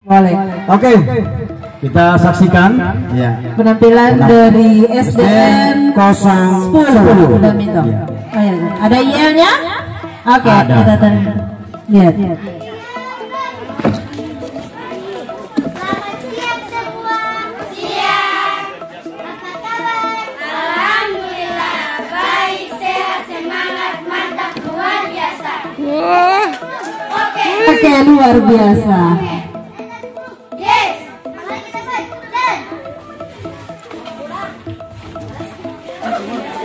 Boleh. Oke, kita saksikan ya Penampilan dari SDN 010. Udah minta. Ya. Oh, ya. Ada yelnya? Oke, Ada. kita lihat. Selamat siang semua. Siang. Apa kabar? Alhamdulillah. Baik, sehat, semangat, mantap, luar biasa. Oke, luar biasa. Yes. Mari kita jalan.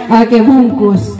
Oke, bungkus.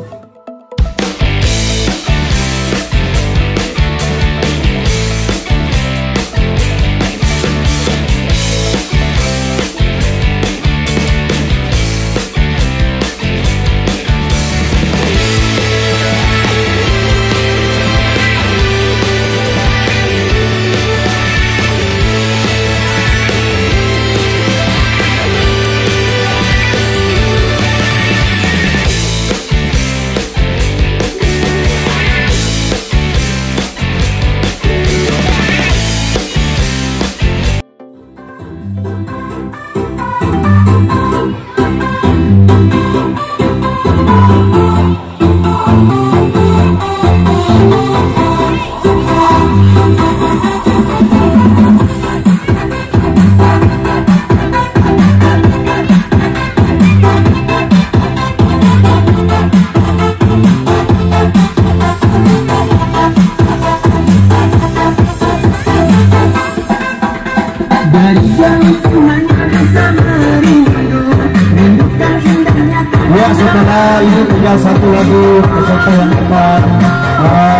Ya, setelah ini tinggal satu lagu peserta yang akan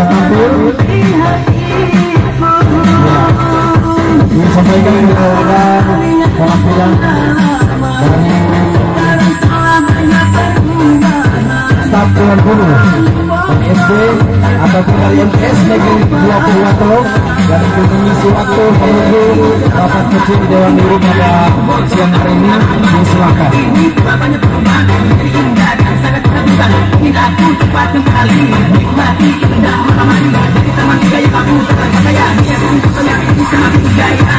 tampil. Ya, disampaikan kepada penampilan dari staf Tuan Guru dari SD atau dari MTS Negeri 20 Wato dan untuk mengisi waktu menunggu rapat kecil di Dewan Guru pada siang hari ini disilakan. Hingga aku cepat kembali nikmati indah malam hari kita masih gaya kamu tekan saya dia untuk yang bisa aku gaya.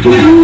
Yes.